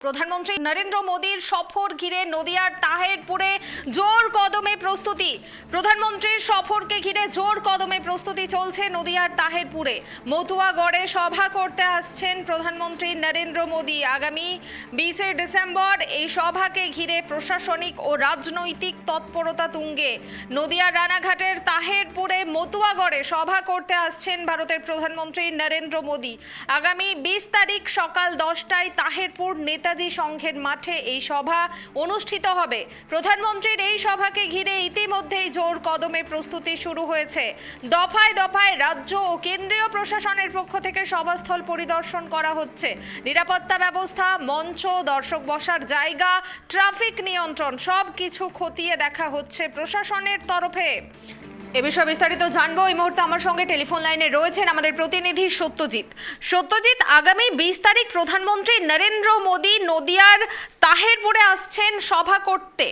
প্রধানমন্ত্রী নরেন্দ্র মোদীর সফর ঘিরে নদিয়ার তাহেরপুরে জোর কদমে প্রস্তুতি। প্রধানমন্ত্রীর সফরকে ঘিরে জোর কদমে প্রস্তুতি চলছে নদিয়ার তাহেরপুরে। মতুয়াগড়ে সভা করতে আসছেন প্রধানমন্ত্রী নরেন্দ্র মোদী। আগামী 20 ডিসেম্বর এই সভাকে ঘিরে প্রশাসনিক ও রাজনৈতিক তৎপরতা তুঙ্গে। নদিয়ার রানাঘাটের তাহেরপুরে মতুয়াগড়ে সভা করতে আসছেন ভারতের প্রধানমন্ত্রী নরেন্দ্র মোদী। আগামী 20 তারিখ সকাল 10টায় তাহেরপুর নেতাজি সংঘের মাঠে এই সভা অনুষ্ঠিত হবে। প্রধানমন্ত্রীর এই সভাকে ঘিরে ইতিমধ্যেই জোর কদমে প্রস্তুতি শুরু হয়েছে। দফায় দফায় রাজ্য ও কেন্দ্রীয় প্রশাসনের পক্ষ থেকে সভাস্থল পরিদর্শন করা হচ্ছে। নিরাপত্তা ব্যবস্থা, মঞ্চ, দর্শক বসার জায়গা, ট্রাফিক নিয়ন্ত্রণ সবকিছু খতিয়ে দেখা হচ্ছে প্রশাসনের তরফে। এ বিষয়ে বিস্তারিত জানবো। এই মুহূর্তে আমার সঙ্গে টেলিফোন লাইনে রয়েছেন আমাদের প্রতিনিধি সত্যজিৎ। আগামী 20 তারিখ প্রধানমন্ত্রী নরেন্দ্র মোদী নদিয়ার তাহেরপুরে আসছেন সভা করতে।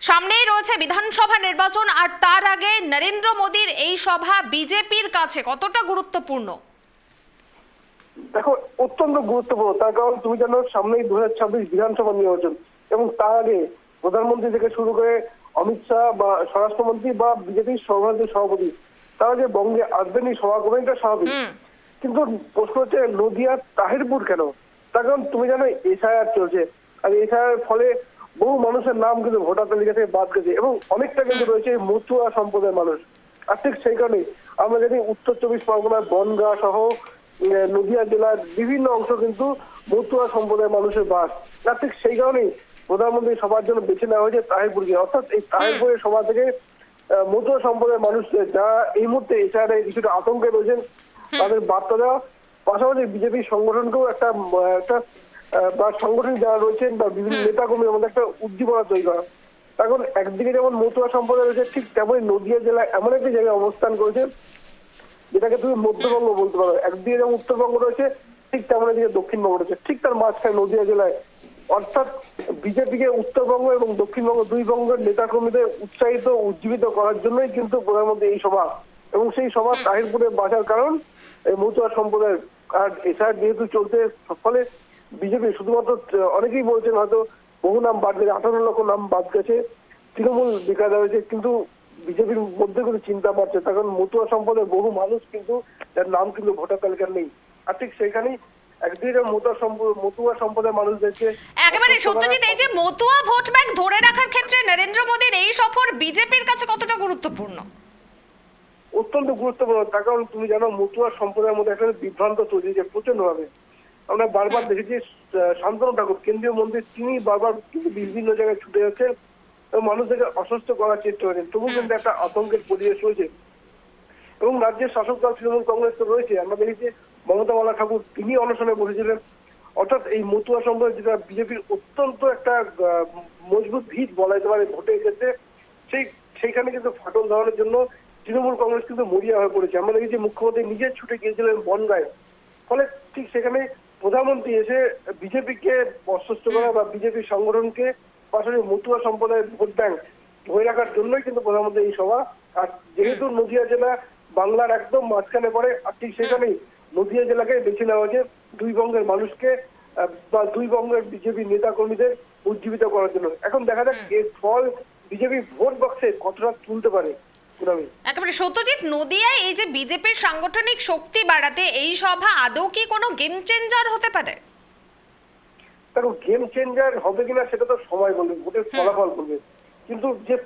সামনেই রয়েছে বিধানসভা নির্বাচন, আর তার আগে নরেন্দ্র মোদীর এই সভা বিজেপির কাছে কতটা গুরুত্বপূর্ণ? দেখো, অত্যন্ত গুরুত্বপূর্ণ। তার কারণ তুমি জানো, সামনেই 2026 বিধানসভা নির্বাচন, এবং তার আগে প্রধানমন্ত্রী থেকে শুরু করে অমিত শাহ বা স্বরাষ্ট্রমন্ত্রী বা বিজেপির সর্বভারতীয় সভাপতি তারা যে বঙ্গে আসবেন এই সভা করবেন, এটা স্বাভাবিক। কিন্তু প্রশ্ন হচ্ছে নদিয়ার তাহেরপুর কেন? তার কারণ তুমি জানো এসআইআর চলছে, আর এসআইআর ফলে বহু মানুষের নাম কিন্তু ভোটার তালিকা থেকে বাদ গেছে, এবং অনেকটা কিন্তু রয়েছে মতুয়া সম্প্রদায়ের মানুষ। আর ঠিক সেই কারণে আমরা জানি উত্তর 24 পরগনার বনগাঁ সহ নদিয়া জেলার বিভিন্ন অংশ কিন্তু মতুয়া সম্প্রদায়ের মানুষের বাস। আর ঠিক সেই কারণেই প্রধানমন্ত্রী সবার জন্য বেছে নেওয়া হয়েছে তাহেরপুরকে। অর্থাৎ এই তাহেরপুরের সভা থেকে মতুয়া সম্প্রদায়ের মানুষ যারা এই মুহূর্তে এছাড়া কিছুটা আতঙ্কে রয়েছেন তাদের বার্তা দেওয়া, পাশাপাশি বিজেপি সংগঠনকেও একটা বা সংগঠন যারা রয়েছেন বা বিভিন্ন নেতা কর্মীর মধ্যে একটা উদ্দীপনা তৈরি করা। এখন একদিকে যেমন মতুয়া সম্প্রদায় রয়েছে, ঠিক তেমনই নদিয়া জেলায় এমন একটি জায়গায় অবস্থান করেছে যেটাকে তুমি মধ্যবঙ্গ বলতে পারো। একদিকে যেমন উত্তরবঙ্গ রয়েছে, ঠিক তেমন দিকে দক্ষিণবঙ্গ রয়েছে, ঠিক তার মাঝখানে নদিয়া জেলায়। অর্থাৎ বিজেপিকে উত্তরবঙ্গ এবং দক্ষিণবঙ্গ দুই বঙ্গের নেতা কর্মীদের উৎসাহিত উজ্জীবিত করার জন্যই কিন্তু প্রধানমন্ত্রী এই সভা, এবং সেই সভা তাহিরপুরে বাঁচার কারণ এই মতুয়া সম্প্রদায়ের। আর এছাড়া যেহেতু চলছে, ফলে বিজেপি শুধুমাত্র অনেকেই বলছেন হয়তো বহু নাম বাদ গেছে, 18 লক্ষ নাম বাদ গেছে, তৃণমূল বিকাশ হয়েছে, কিন্তু বিজেপির মধ্যে কিন্তু চিন্তা পাচ্ছে। তার কারণ মতুয়া সম্প্রদায়ের বহু মানুষ কিন্তু তার নাম কিন্তু ভোটার তালিকার নেই। আর ঠিক সেখানেই একদিকে মতুয়া সম্প্রদায়ের মানুষদেরকে একেবারে সত্যজিৎ, এই যে মতুয়া ভোট ব্যাংক ধরে রাখার ক্ষেত্রে নরেন্দ্র মোদীর এই সফর বিজেপির কাছে কতটা গুরুত্বপূর্ণ? অত্যন্ত গুরুত্বপূর্ণ। তার কারণ তুমি জানো মতুয়া সম্প্রদায়ের মধ্যে একটা বিভ্রান্ত তৈরি হয়েছে প্রচন্ডভাবে। আমরা বারবার দেখেছি শান্তনু ঠাকুর কেন্দ্রীয় মন্ত্রী, তিনি বারবার কিন্তু বিভিন্ন জায়গায় ছুটে যাচ্ছে এবং মানুষদেরকে অসুস্থ করার চেষ্টা করেছেন, তবু কিন্তু একটা আতঙ্কের পরিবেশ রয়েছে। এবং রাজ্যের শাসক দল তৃণমূল কংগ্রেস তো রয়েছে, আমরা দেখেছি মমতা বালা ঠাকুর তিনি অনশনে বসেছিলেন। অর্থাৎ এই মতুয়া সম্প্রদায় যেটা বিজেপির অত্যন্ত একটা মজবুত ভিত বলা যেতে পারে ভোটের ক্ষেত্রে, সেইখানে কিন্তু ফাটল ধরানোর জন্য তৃণমূল কংগ্রেস কিন্তু মরিয়া হয়ে পড়েছে। আমরা দেখেছি মুখ্যমন্ত্রী নিজে ছুটে গিয়েছিলেন বনগাঁয়। ফলে ঠিক সেখানে প্রধানমন্ত্রী এসে বিজেপিকে অস্বস্ত করা বা বিজেপির সংগঠনকে পাশাপাশি মতুয়া সম্প্রদায়ের ভোট ব্যাংক ধরে রাখার জন্যই কিন্তু প্রধানমন্ত্রী এই সভা। আর যেহেতু নদিয়া জেলা বাংলার একদম মাঝখানে পড়ে, আর ঠিক সেখানেই নদিয়া জেলাকে বেছে নেওয়া হয়েছে দুই বঙ্গের মানুষকে বা দুই বঙ্গের বিজেপি নেতা কর্মীদের উজ্জীবিত করার জন্য। এখন দেখা যাক এর ফল বিজেপি ভোট বক্সে কতটা তুলতে পারে। একেবারে সত্যজিৎ, নদিয়ায় এই যে বিজেপির সাংগঠনিক শক্তি বাড়াতে এই সভা আদৌ কি কোনো গেম চেঞ্জার হতে পারে? দেখো, গেম চেঞ্জার হবে কিনা সেটা তো সময় বলবে, ভোটের ফলাফল বলবে। কিন্তু যে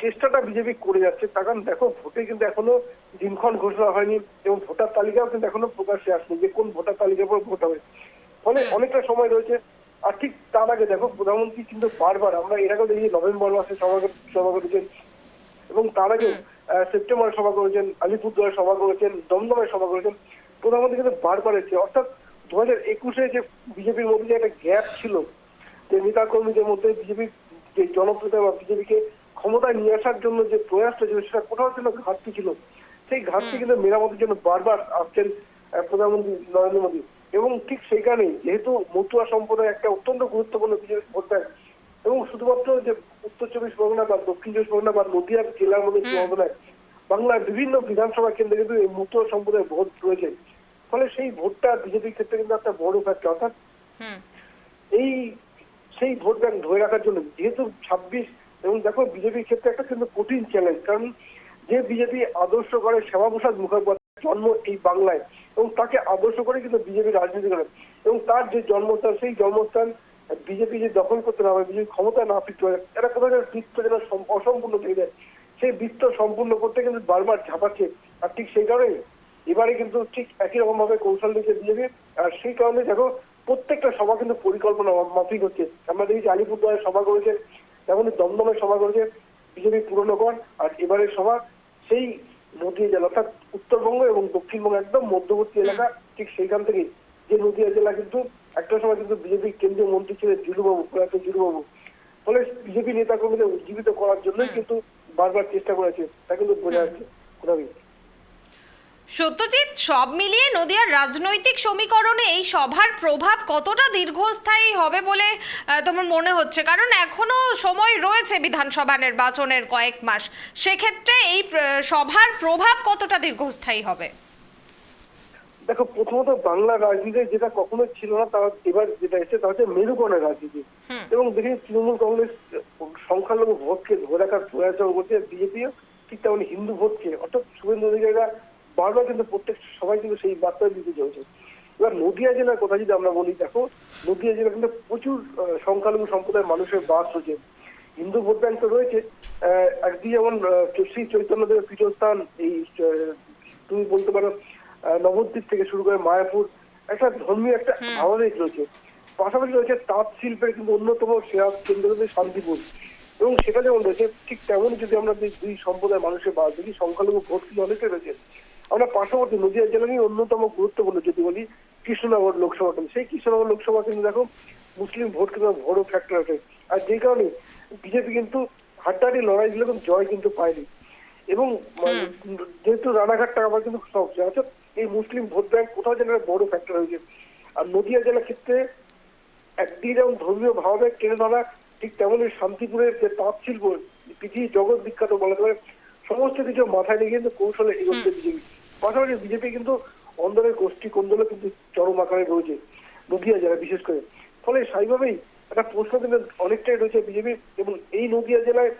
চেষ্টাটা বিজেপি করে যাচ্ছে, তার কারণ দেখো ভোটে কিন্তু এখনো দিনক্ষণ ঘোষণা হয়নি এবং ভোটার তালিকাও কিন্তু এখনো প্রকাশ্যে আসেনি যে কোন ভোটার তালিকার উপর ভোট হবে। ফলে অনেকটা সময় রয়েছে। আর ঠিক তার আগে দেখো প্রধানমন্ত্রী কিন্তু বারবার, আমরা এর আগেও দেখি নভেম্বর মাসে সভা করেছেন, এবং তার আগে সেপ্টেম্বরে সভা করেছেন, আলিপুরদুয়ারে সভা করেছেন, দমদমে সভা করেছেন। প্রধানমন্ত্রী কিন্তু বারবার এসেছে। অর্থাৎ 2021-এ যে বিজেপির মধ্যে যে একটা গ্যাপ ছিল, যে নেতা কর্মীদের মধ্যে বিজেপির যে জনপ্রিয়তা বা বিজেপিকে ক্ষমতায় নিয়ে আসার জন্য যে প্রয়াসটা ছিল, সেটা কোথাও ছিল ঘাটতি ছিল। সেই ঘাটতি কিন্তু মেরামতের জন্য বারবার আসছেন প্রধানমন্ত্রী নরেন্দ্র মোদী। এবং ঠিক সেই কারণেই যেহেতু মতুয়া সম্প্রদায় একটা অত্যন্ত গুরুত্বপূর্ণ বিজেপি ভোট ব্যাংক, এবং শুধুমাত্র যে উত্তর 24 পরগনা বা দক্ষিণ 24 পরগনা বা নদিয়া জেলার মধ্যে সীমাবদ্ধ নয়, বাংলার বিভিন্ন বিধানসভা কেন্দ্রে কিন্তু এই মতুয়া সম্প্রদায়ের ভোট রয়েছে। ফলে সেই ভোটটা বিজেপির ক্ষেত্রে কিন্তু একটা বড় ফ্যাক্টর। অর্থাৎ এই সেই ভোট ব্যাংক ধরে রাখার জন্য যেহেতু 26 এবং দেখো বিজেপির ক্ষেত্রে একটা কিন্তু কঠিন চ্যালেঞ্জ, কারণ যে বিজেপি আদর্শ করে শ্যামাপ্রসাদ মুখার্জি জন্ম এই বাংলায় এবং তাকে আদর্শ করে কিন্তু বিজেপি রাজনীতি করে এবং তার যে জন্মস্থান সেই জন্মস্থান বিজেপি যে দখল করতে না হবে, বিজেপি ক্ষমতা না ফিরতে পারে, এরা কোথাও বৃত্ত যেন অসম্পূর্ণ থেকে যায়, সেই বৃত্ত সম্পূর্ণ করতে কিন্তু বারবার ঝাঁপাচ্ছে। আর ঠিক সেই কারণে এবারে কিন্তু ঠিক একই রকম ভাবে কৌশল দিয়েছে বিজেপি। আর সেই কারণে দেখো প্রত্যেকটা সভা কিন্তু পরিকল্পনা মাফিক হচ্ছে। আমরা দেখেছি আলিপুরদুয়ারে সভা করেছে, তেমনই দমদমে সভা করেছে বিজেপি পুরনোগড়, আর এবারের সভা সেই নদীয়া জেলা অর্থাৎ উত্তরবঙ্গ এবং দক্ষিণবঙ্গ একদম মধ্যবর্তী এলাকা, ঠিক সেইখান থেকে যে নদীয়া জেলা কিন্তু একটা সময় কিন্তু বিজেপি কেন্দ্রীয় মন্ত্রী ছিলেন জুলুবাবু, ফলে বিজেপি নেতা কর্মীদের উজ্জীবিত করার জন্যই কিন্তু বারবার চেষ্টা করেছে, তা কিন্তু বোঝা যাচ্ছে কোথাও। সত্যজিৎ, সব মিলিয়ে নদিয়ার রাজনৈতিক সমীকরণে এই সভার প্রভাব কতটা দীর্ঘস্থায়ী হবে বলে তোমার মনে হচ্ছে? কারণ এখনো সময় রয়েছে বিধানসভা নির্বাচনের কয়েক মাস, সেক্ষেত্রে এই সভার প্রভাব কতটা দীর্ঘস্থায়ী হবে? দেখো, প্রথমত বাংলা রাজনীতিতে যেটা কখনো ছিল না, তা এবার যেটা এসেছে তা হচ্ছে মেরুকরণের রাজনীতি। এবং দেখি তৃণমূল কংগ্রেস সংখ্যালঘু ভোটকে ধরে রাখার প্রয়াস করছে, বিজেপিও ঠিক তেমনি হিন্দু ভোটকে, অর্থাৎ শুভেন্দু অধিকারীরা বারবার কিন্তু প্রত্যেক সবাই কিন্তু সেই বার্তা দিতে চলছে। এবার নদিয়া জেলার কথা যদি আমরা বলি, দেখো নদিয়া জেলা কিন্তু প্রচুর সংখ্যালঘু সম্প্রদায়ের মানুষের বাস রয়েছে, হিন্দু ভোট ব্যাংক তো রয়েছে। একদিকে যেমন শ্রী চৈতন্যদেবের পীঠস্থান, এই তুমি বলতে পারো নবদ্বীপ থেকে শুরু করে মায়াপুর, একটা ধর্মীয় একটা আওয়াজ রয়েছে। পাশাপাশি রয়েছে তাঁত শিল্পের কিন্তু অন্যতম সেরা কেন্দ্র রয়েছে শান্তিপুর, এবং সেটা যেমন রয়েছে ঠিক তেমনই যদি আমরা দুই সম্প্রদায়ের মানুষের বাস দেখি, সংখ্যালঘু ভোট কিন্তু অনেকটাই রয়েছে। আমরা পার্শ্ববর্তী নদীয়া জেলারই অন্যতম গুরুত্বপূর্ণ যদি বলি কৃষ্ণনগর লোকসভা, সেই কৃষ্ণনগর লোকসভা কিন্তু দেখো মুসলিম ভোট কিন্তু বড় ফ্যাক্টর আছে। আর যে কারণে বিজেপি কিন্তু হাড্ডাহাড্ডি লড়াই দিলে কিন্তু জয় কিন্তু পায়নি। এবং যেহেতু রানাঘাটটা আবার কিন্তু সব জায়গা এই মুসলিম ভোট ব্যাংক কোথাও যেন বড় ফ্যাক্টর হয়েছে। আর নদিয়া জেলার ক্ষেত্রে একদিকে যেমন ধর্মীয় ভাবে টেনে ধরা, ঠিক তেমনই শান্তিপুরের যে তাঁত শিল্প পৃথিবী জগৎ বিখ্যাত বলা যায়, সমস্ত কিছু মাথায় নিয়ে কিন্তু কৌশলে এগোচ্ছে বিজেপি। পাশাপাশি বিজেপি কিন্তু অন্দরের গোষ্ঠী কোন্দলে কিন্তু চরম আকারে রয়েছে নদিয়া জেলায় বিশেষ করে, ফলে স্বাভাবিকভাবেই একটা প্রশ্ন কিন্তু অনেকটাই রয়েছে বিজেপি। এবং এই নদিয়া জেলায়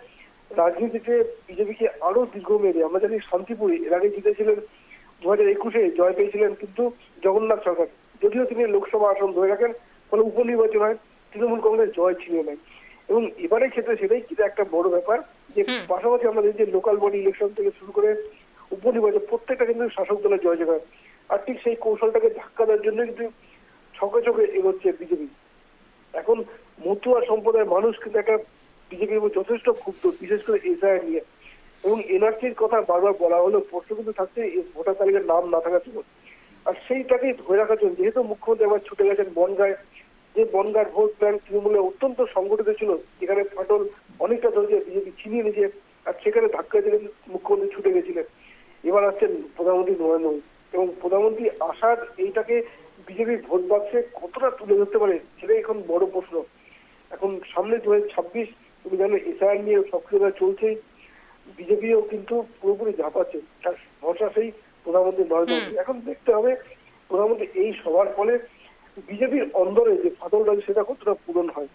রাজনীতিতে বিজেপিকে আরো দীর্ঘমেয়াদী, আমরা জানি শান্তিপুরে এর আগে জিতেছিলেন 2021-এ জয় পেয়েছিলেন কিন্তু জগন্নাথ সরকার, যদিও তিনি লোকসভা আসন ধরে রাখেন, ফলে উপনির্বাচন হয়, তৃণমূল কংগ্রেস জয় ছিনিয়ে নেয়। এবং এবারের ক্ষেত্রে সেটাই কিন্তু একটা বড় ব্যাপার যে পাশাপাশি আমরা দেখি যে লোকাল বডি ইলেকশন থেকে শুরু করে উপনির্বাচন প্রত্যেকটা কিন্তু শাসক দলের জয় জয়। আর ঠিক সেই কৌশলটাকে ধাক্কা দেওয়ার জন্য কিন্তু ছকে ছকে এগোচ্ছে বিজেপি। এখন মতুয়া সম্প্রদায়ের মানুষ কিন্তু একটা বিজেপির উপর যথেষ্ট ক্ষুব্ধ, বিশেষ করে এসআইআর নিয়ে। এবং এনআরসির কথা বারবার বলা হলো, প্রশ্ন কিন্তু থাকছে এই ভোটার তালিকার নাম না থাকার জন্য। আর সেইটাকেই ধরে রাখার জন্য যেহেতু মুখ্যমন্ত্রী আবার ছুটে গেছেন বনগাঁয়, যে বনগাঁর ভোট ব্যাংক তৃণমূলে অত্যন্ত সংগঠিত ছিল, যেখানে ফাটল অনেকটা ধরে বিজেপি ছিনিয়ে নিয়েছে, আর সেখানে ধাক্কা দিয়ে মুখ্যমন্ত্রী ছুটে গেছিলেন। এবার আসছেন প্রধানমন্ত্রী নরেন্দ্র মোদী, এবং প্রধানমন্ত্রী আসার এইটাকে বিজেপির ভোট বাক্সে কতটা তুলে ধরতে পারে সেটাই এখন বড় প্রশ্ন। এখন সামনে 2026 তুমি জানো এসআইআর নিয়ে সক্রিয়তা চলছে, বিজেপিও কিন্তু পুরোপুরি ঝাঁপাচ্ছে, তার ভরসা সেই প্রধানমন্ত্রী নরেন্দ্র মোদী। এখন দেখতে হবে প্রধানমন্ত্রী এই সভার ফলে বিজেপির অন্দরে যে ফাটলটা সেটা কতটা পূরণ হয়।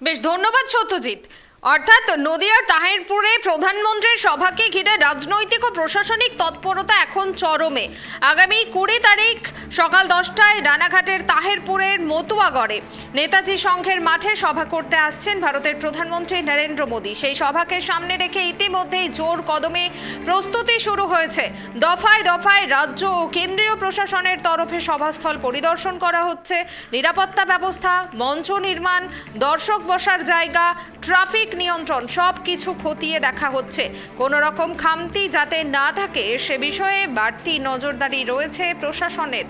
বেশ, ধন্যবাদ সত্যজিৎ। অর্থাৎ নদিয়ার তাহিরপুরে প্রধানমন্ত্রীর সভাকে ঘিরে রাজনৈতিক ও প্রশাসনিক তৎপরতা এখন চরমে। আগামী 20 তারিখ সকাল 10টায় রানাঘাটের তাহিরপুরের মতুয়াগড়ে নেতাজি সংঘের মাঠে সভা করতে আসছেন ভারতের প্রধানমন্ত্রী নরেন্দ্র মোদী। সেই সভাকে সামনে রেখে ইতিমধ্যেই জোর কদমে প্রস্তুতি শুরু হয়েছে। দফায় দফায় রাজ্য ও কেন্দ্রীয় প্রশাসনের তরফে সভাস্থল পরিদর্শন করা হচ্ছে। নিরাপত্তা ব্যবস্থা, মঞ্চ নির্মাণ, দর্শক বসার জায়গা, ট্রাফিক নিয়ন্ত্রণ সবকিছু খতিয়ে দেখা হচ্ছে। কোনো রকম খামতি যাতে না থাকে সে বিষয়ে বাড়তি নজরদারি রয়েছে প্রশাসনের।